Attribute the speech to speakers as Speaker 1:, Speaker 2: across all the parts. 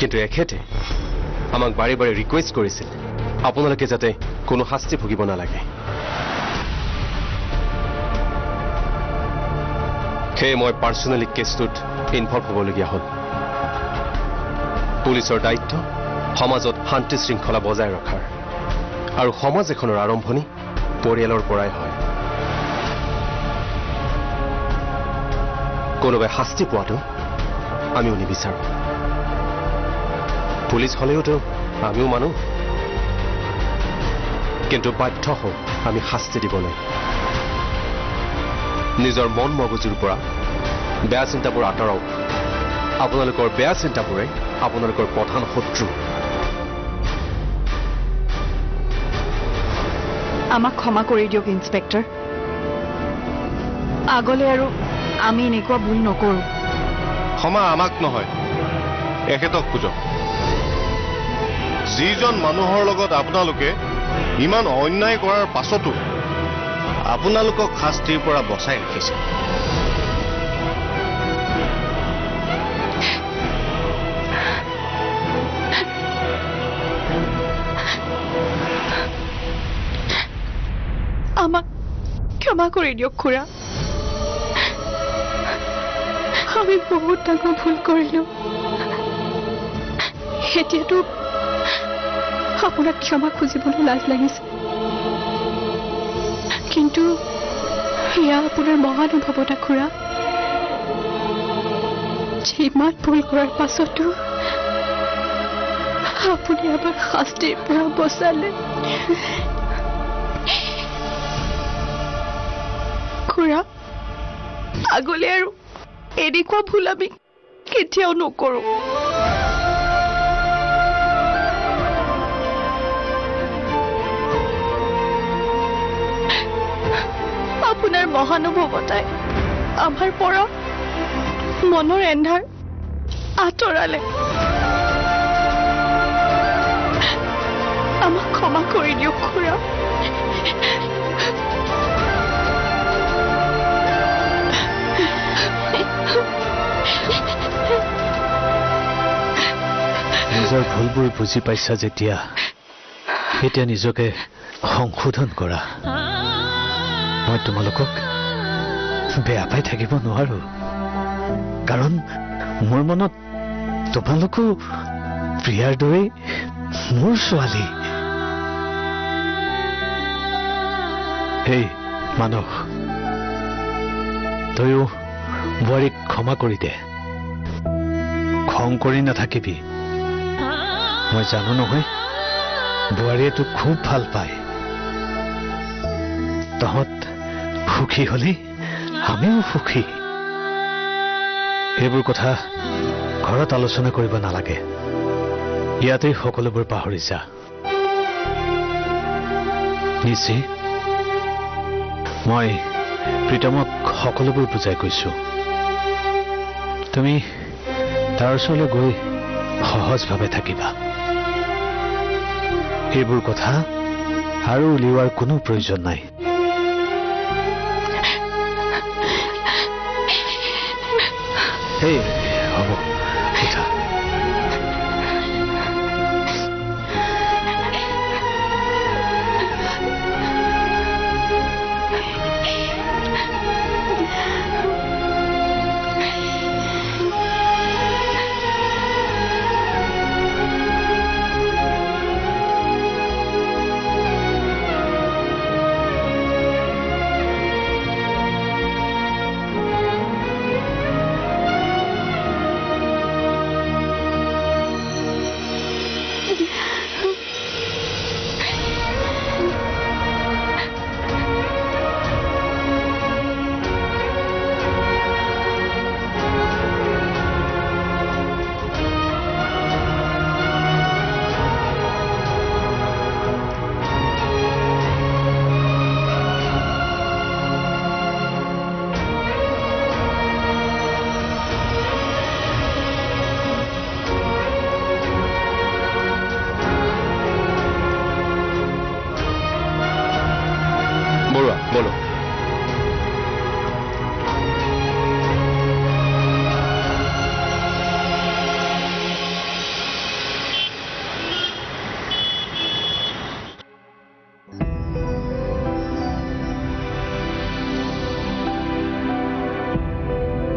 Speaker 1: কিন্তু এখেতে আমাক বাৰে বাৰে ৰিকুৱেষ্ট কৰিছিল আপোনালোকে যাতে কোনো শাস্তি ভুগিব নালাগে সেয়ে মই পাৰ্চনেলি কেছটোত ইনভলভ হ'বলগীয়া হ'ল পুলিচৰ দায়িত্ব সমাজত শান্তি শৃংখলা বজাই ৰখাৰ আৰু সমাজ এখনৰ আৰম্ভণি পৰিয়ালৰ পৰাই হয় কোনোবাই শাস্তি পোৱাটো আমিও নিবিচাৰোঁ পুলিচ হলেওতো আমিও মানুহ কিন্তু বাধ্য হওঁ আমি শাস্তি দিবলৈ নিজৰ মন মগজুৰ পৰা বেয়া চিন্তাবোৰ আঁতৰাওক আপোনালোকৰ বেয়া চিন্তাবোৰে আপোনালোকৰ প্ৰধান শত্ৰু
Speaker 2: আমাক ক্ষমা কৰি দিয়ক ইন্সপেক্টৰ আগলৈ আৰু আমি এনেকুৱা ভুল নকৰো
Speaker 3: ক্ষমা আমাক নহয় এখেতক খুজক যিজন মানুহৰ লগত আপোনালোকে ইমান অন্যায় কৰাৰ পাছতো আপোনালোকক শাস্তিৰ পৰা বচাই ৰাখিছে
Speaker 2: আমাক ক্ষমা কৰি দিয়ক খুৰা আমি বহুত ডাঙৰ ভুল কৰিলো এতিয়াতো আপোনাক ক্ষমা খুজিবলৈ লাজ লাগিছে কিন্তু এয়া আপোনাৰ মহানুভৱতা খুৰা যিমান ভুল কৰাৰ পাছতো আপুনি আমাক শাস্তিৰ পৰা বচালে খুৰা আগলৈ আৰু এনেকুৱা ভুল আমি কেতিয়াও নকৰো আপোনাৰ মহানুভৱতাই আমাৰ পৰা মনৰ এন্ধাৰ আঁতৰালে আমাক ক্ষমা কৰি দিয়ক খুৰা
Speaker 4: নিজৰ ভুলবোৰ বুজি পাইছা যেতিয়া এতিয়া নিজকে সংশোধন কৰা মই তোমালোকক বেয়া পাই থাকিব নোৱাৰো কাৰণ মোৰ মনত তোমালোকো প্ৰিয়াৰ দৰে মোৰ ছোৱালী হেই মানস তয়ো বোৱাৰীক ক্ষমা কৰি দে খং কৰি নাথাকিবি মই জানো নহয় বোৱাৰীয়ে তোক খুব ভাল পায় তহঁত সুখী হলে আমিও সুখী এইবোৰ কথা ঘৰত আলোচনা কৰিব নালাগে ইয়াতে সকলোবোৰ পাহৰি যা নিশ্চয় মই প্ৰীতমক সকলোবোৰ বুজাই কৈছো তুমি তাৰ ওচৰলৈ গৈ সহজভাৱে থাকিবা এইবোৰ কথা আৰু উলিওৱাৰ কোনো প্ৰয়োজন নাই Hey, হ'ব উঠা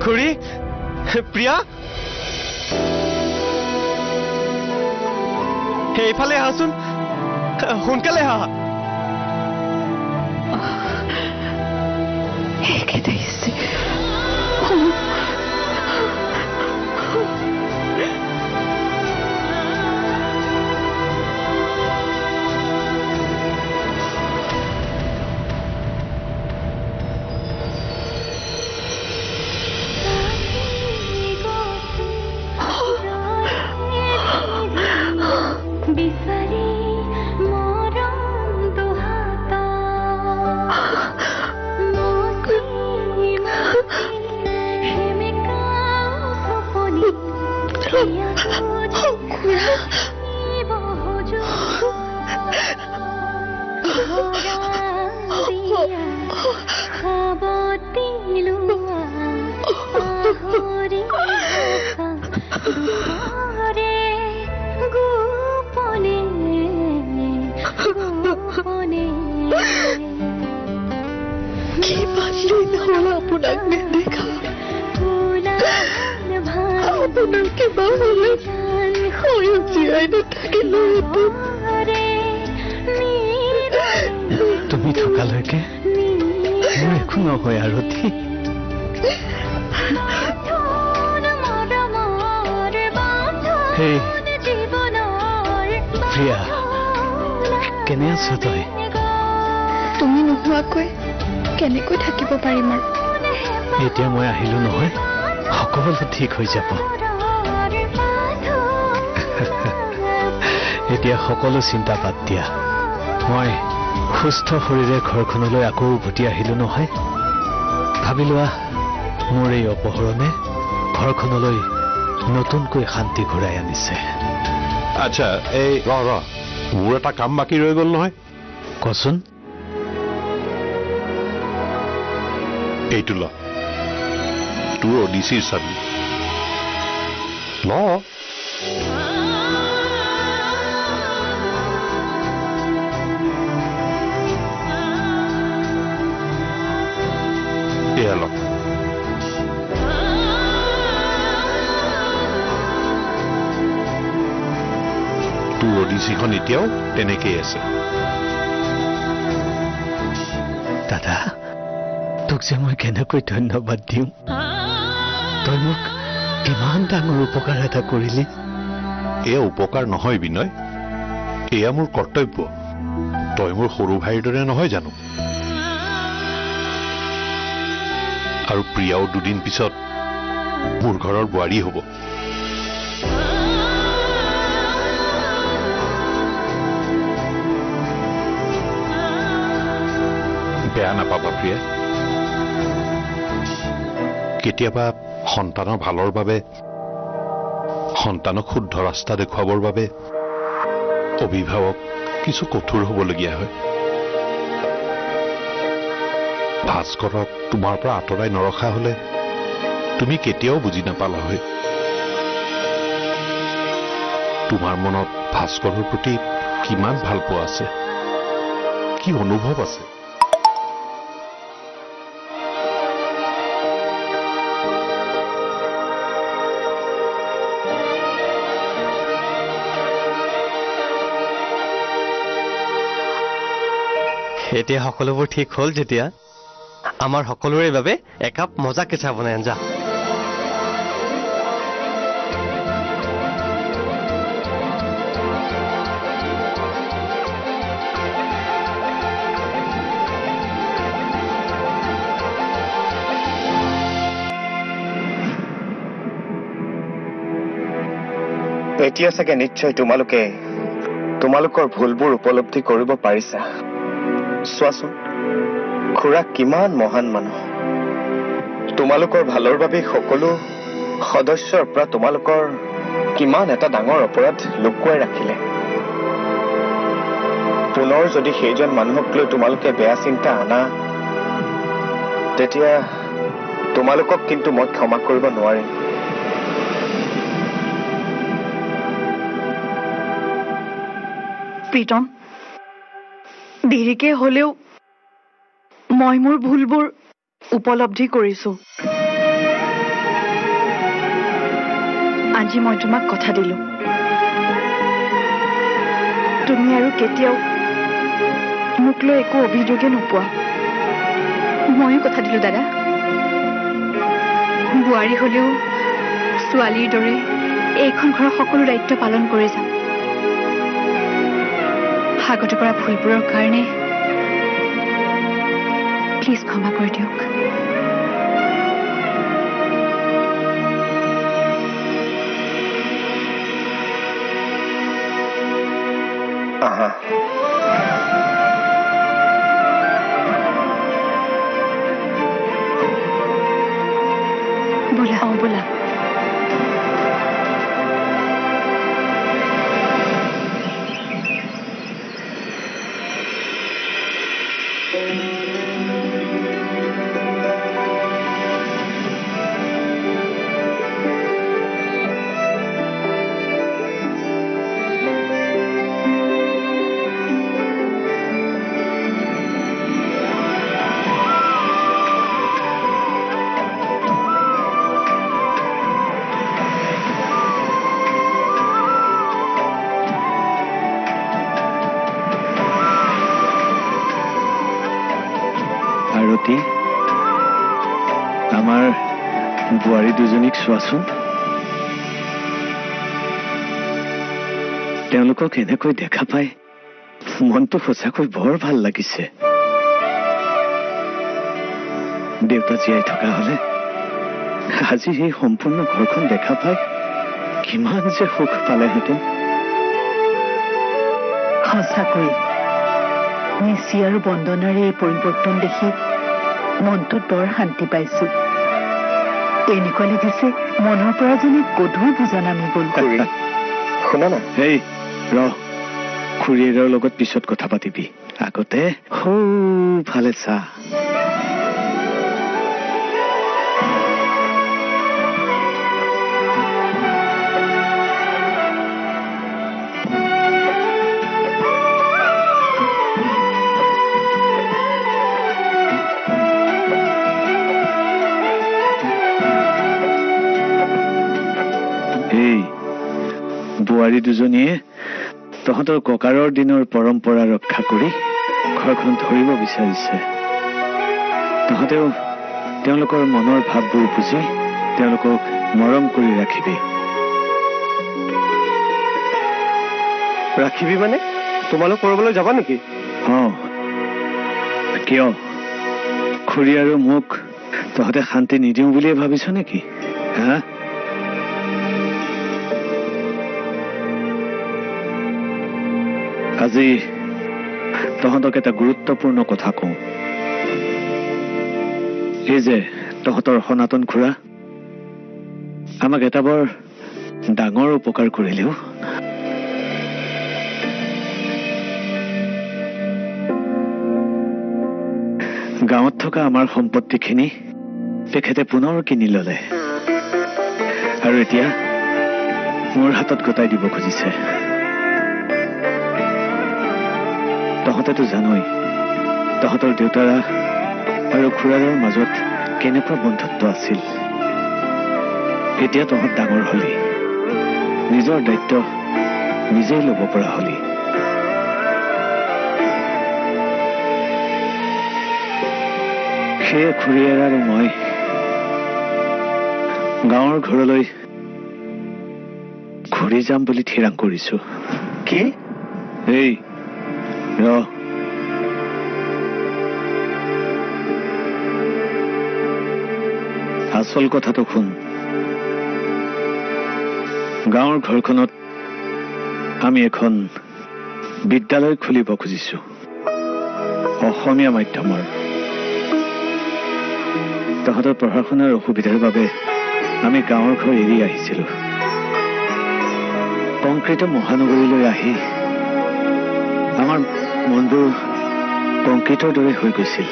Speaker 1: খুৰী প্ৰিয়া এইফালে আহাচোন সোনকালে আহা
Speaker 2: এখেত আহিছে আপোনাক নেদেখা আপোনাৰ কিবা হলে ময়ো জীয়াই নাথাকিলো
Speaker 4: তুমি থকালৈকে মোৰ একো নহয় আৰতি হেই প্ৰিয়া কেনে আছ তই
Speaker 2: তুমি নোহোৱাকৈ কেনেকৈ থাকিব পাৰিম আৰু
Speaker 4: এতিয়া মই আহিলো নহয় সকলো ঠিক হৈ যাব এতিয়া সকলো চিন্তা বাদ দিয়া মই সুস্থ শৰীৰে ঘৰখনলৈ আকৌ উভতি আহিলো নহয় ভাবি লোৱা মোৰ এই অপহৰণে ঘৰখনলৈ নতুনকৈ শান্তি ঘূৰাই আনিছে
Speaker 5: আচ্ছা এই ৰ মোৰ এটা কাম বাকী ৰৈ গ'ল নহয়
Speaker 4: কচোন
Speaker 5: এইটো ল তোৰ অডিচিৰ চাবি ল এয়া ল তোৰ অডিচিখন এতিয়াও তেনেকেই আছে
Speaker 4: দাদা তোক যে মই কেনেকৈ ধন্যবাদ দিওঁ তই মোক কিমান ডাঙৰ উপকাৰ এটা কৰিলি
Speaker 5: এয়া উপকাৰ নহয় বিনয় এয়া মোৰ কৰ্তব্য তই মোৰ সৰু ভাইৰ দৰে নহয় জানো আৰু প্ৰিয়াও দুদিন পিছত মোৰ ঘৰৰ বোৱাৰী হ'ব বেয়া নাপাবা প্ৰিয়া কেতিয়াবা সন্তানৰ ভালৰ বাবে সন্তানক শুদ্ধ ৰাস্তা দেখুৱাবৰ বাবে অভিভাৱক কিছু কঠোৰ হ'বলগীয়া হয় ভাস্কৰক তোমাৰ পৰা আঁতৰাই নৰখা হলে তুমি কেতিয়াও বুজি নাপালা হয় তোমাৰ মনত ভাস্কৰৰ প্ৰতি কিমান ভাল পোৱা আছে কি অনুভৱ আছে
Speaker 1: এতিয়া সকলোবোৰ ঠিক হ'ল যেতিয়া আমাৰ সকলোৰে বাবে একাপ মজাকে চাহ বনাই আনজা
Speaker 6: এতিয়া চাগে নিশ্চয় তোমালোকৰ ভুলবোৰ উপলব্ধি কৰিব পাৰিছা চোৱাচোন খুৰা কিমান মহান মানুহ তোমালোকৰ ভালৰ বাবে সকলো সদস্যৰ পৰা তোমালোকৰ কিমান এটা ডাঙৰ অপৰাধ লুকুৱাই ৰাখিলে পুনৰ যদি সেইজন মানুহক লৈ তোমালোকে বেয়া চিন্তা আনা তেতিয়া তোমালোকক কিন্তু মই ক্ষমা কৰিব নোৱাৰিম
Speaker 2: প্ৰীতম দেৰিকে হলেও মই মোৰ ভুলবোৰ উপলব্ধি কৰিছো আজি মই তোমাক কথা দিলো তুমি আৰু কেতিয়াও মোক লৈ একো অভিযোগে নোপোৱা ময়ো কথা দিলো দাদা বোৱাৰী হলেও ছোৱালীৰ দৰে এইখন ঘৰৰ সকলো দায়িত্ব পালন কৰি যাম আগতে কৰা ভুলবোৰৰ কাৰণে প্লিজ ক্ষমা কৰি দিয়ক
Speaker 6: আহা
Speaker 2: বোলা বোলা
Speaker 4: আৰতি আমাৰ বোৱাৰী দুজনীক চোৱাচোন তেওঁলোকক এনেকৈ দেখা পাই মনটো সঁচাকৈ বৰ ভাল লাগিছে দেউতা জীয়াই থকা হলে আজি এই সম্পূৰ্ণ ঘৰখন দেখা পাই কিমান যে সুখ পালেহেঁতেন
Speaker 7: সঁচাকৈ নিচি আৰু বন্দনাৰ এই পৰিৱৰ্তন দেখি মনটোত বৰ শান্তি পাইছো এনেকুৱা লাগিছে মনৰ পৰা যেনে গধুৰ বুজা নামি গ'ল কৰি
Speaker 6: শুনা না
Speaker 4: এই খুৰীয়েৰৰ লগত পিছত কথা পাতিবি আগতে ভালে চা বোৱাৰী দুজনীয়ে তহঁতৰ ককাৰৰ দিনৰ পৰম্পৰা ৰক্ষা কৰি ঘৰখন ধৰিব বিচাৰিছে তহঁতেও তেওঁলোকৰ মনৰ ভাৱবোৰ বুজি তেওঁলোকক মৰম কৰি ৰাখিবি
Speaker 6: মানে তোমালোক কৰবলৈ যাবা নেকি
Speaker 4: কিয় খুৰী আৰু মোক তহঁতে শান্তি নিদিওঁ বুলিয়ে ভাবিছ নেকি হা আজি তহঁতক এটা গুৰুত্বপূৰ্ণ কথা কওঁ এই যে তহঁতৰ সনাতন খুৰা আমাক এটা বৰ ডাঙৰ উপকাৰ কৰিলেও গাঁৱত থকা আমাৰ সম্পত্তিখিনি তেখেতে পুনৰ কিনি ললে আৰু এতিয়া মোৰ হাতত গতাই দিব খুজিছে তহঁতেতো জানই তহঁতৰ দেউতাৰা আৰু খুৰাৰৰ মাজত কেনেকুৱা বন্ধুত্ব আছিল এতিয়া তহঁত ডাঙৰ হলি নিজৰ দায়িত্ব নিজেই ল'ব পৰা হলি সেয়ে খুৰীয়েৰ আৰু মই গাঁৱৰ ঘৰলৈ ঘূৰি যাম বুলি থিৰাং কৰিছো
Speaker 6: কি
Speaker 4: এই আচল কথাটো শুন গাঁৱৰ ঘৰখনত আমি এখন বিদ্যালয় খুলিব খুজিছো অসমীয়া মাধ্যমৰ তহঁতৰ পঢ়া শুনাৰ অসুবিধাৰ বাবে আমি গাঁৱৰ ঘৰ এৰি আহিছিলো কংক্ৰিট মহানগৰীলৈ আহি আমাৰ মনবোৰ কংক্ৰিটৰ দৰে হৈ গৈছিল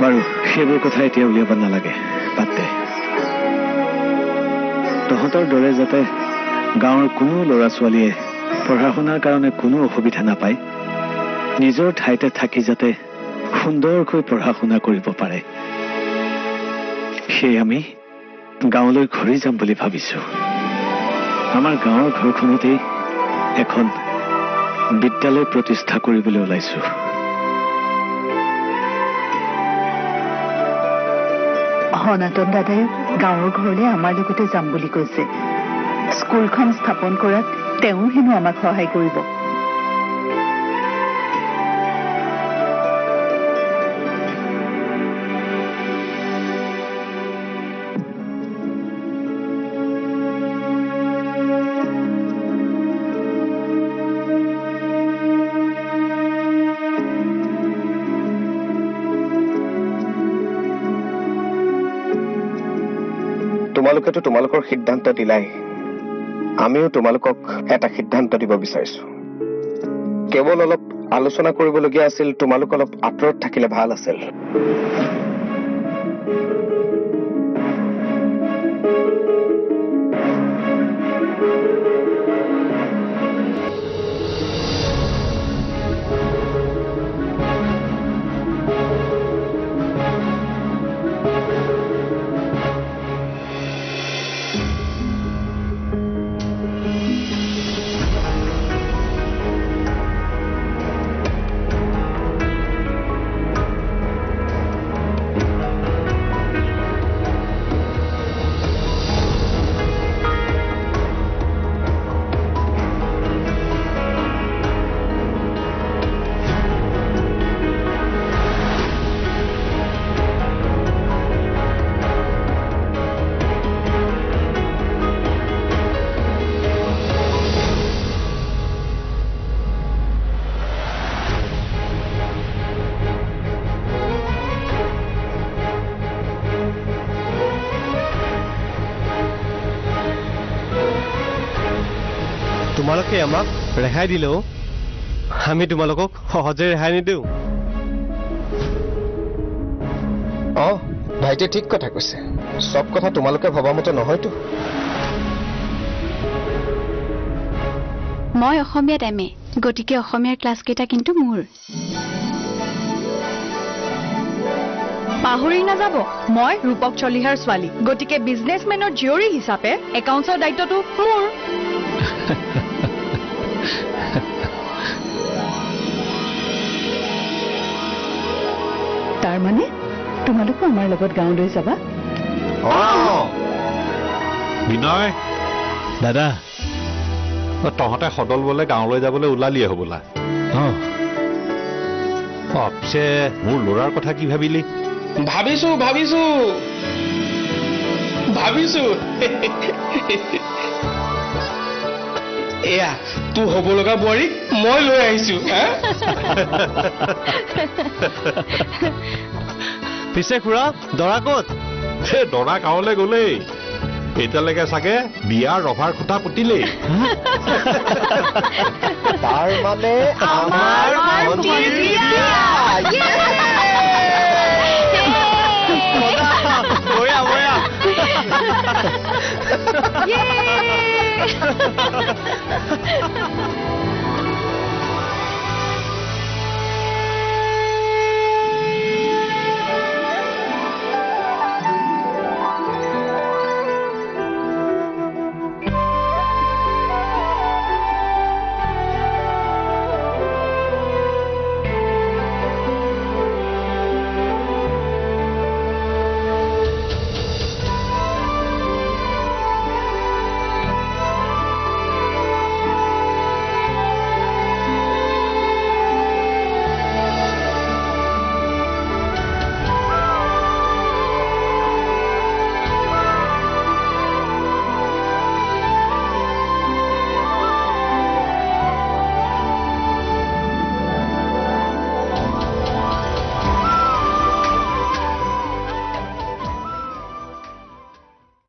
Speaker 4: বাৰু সেইবোৰ কথা এতিয়া উলিয়াব নালাগে বাদ দে তহঁতৰ দৰে যাতে গাঁৱৰ কোনো ল'ৰা ছোৱালীয়ে পঢ়া শুনাৰ কাৰণে কোনো অসুবিধা নাপায় নিজৰ ঠাইতে থাকি যাতে সুন্দৰকৈ পঢ়া শুনা কৰিব পাৰে সেই আমি গাঁৱলৈ ঘূৰি যাম বুলি ভাবিছো। আমাৰ গাঁৱৰ ঘৰখনতেই এখন বিদ্যালয় প্ৰতিষ্ঠা কৰিবলৈ ওলাইছো।
Speaker 7: সনাতন দাদাই গাঁৱৰ ঘৰলৈ আমাৰ লগতে যাম বুলি কৈছে। স্কুলখন স্থাপন কৰাত তেওঁ হেনো আমাক সহায় কৰিব।
Speaker 6: তোমালোকেতো তোমালোকৰ সিদ্ধান্ত দিলাই, আমিও তোমালোকক এটা সিদ্ধান্ত দিব বিচাৰিছো। কেৱল অলপ আলোচনা কৰিবলগীয়া আছিল, তোমালোক অলপ আঁতৰত থাকিলে ভাল আছিল।
Speaker 3: তোমালোকে আমাক ৰেহাই দিলেও আমি তোমালোকক সহজে ৰেহাই নিদিওঁ।
Speaker 6: ভাইটিয়ে ঠিক কথা কৈছে। সব কথা তোমালোকে ভবা মতে নহয়তো।
Speaker 2: মই অসমীয়াত এম এ, গতিকে অসমীয়াৰ ক্লাছকেইটা কিন্তু মোৰ।
Speaker 8: পাহৰি নাযাব, মই ৰূপক চলিহাৰ ছোৱালী, গতিকে বিজনেছমেনৰ জীয়ৰী হিচাপে একাউণ্টছৰ দায়িত্বটো মোৰ।
Speaker 7: তাৰ মানে তোমালোকো আমাৰ লগত গাঁৱলৈ যাবা?
Speaker 5: বিনয়,
Speaker 4: দাদা,
Speaker 5: তহঁতে সদল বলে গাঁৱলৈ যাবলৈ ওলালিয়ে হবলা। পিছে মোৰ ল'ৰাৰ কথা কি ভাবিলি?
Speaker 9: ভাবিছো এয়া তোৰ হ'ব লগা বোৱাৰীক মই লৈ আহিছো।
Speaker 3: পিছে খুৰা, দৰা ক'ত?
Speaker 5: দৰা গাঁৱলৈ গলেই, এতিয়ালৈকে চাগে বিয়াৰ ৰভাৰ খুটা পুতিলেই।
Speaker 6: তাৰ মানে আমাৰ
Speaker 2: Yay!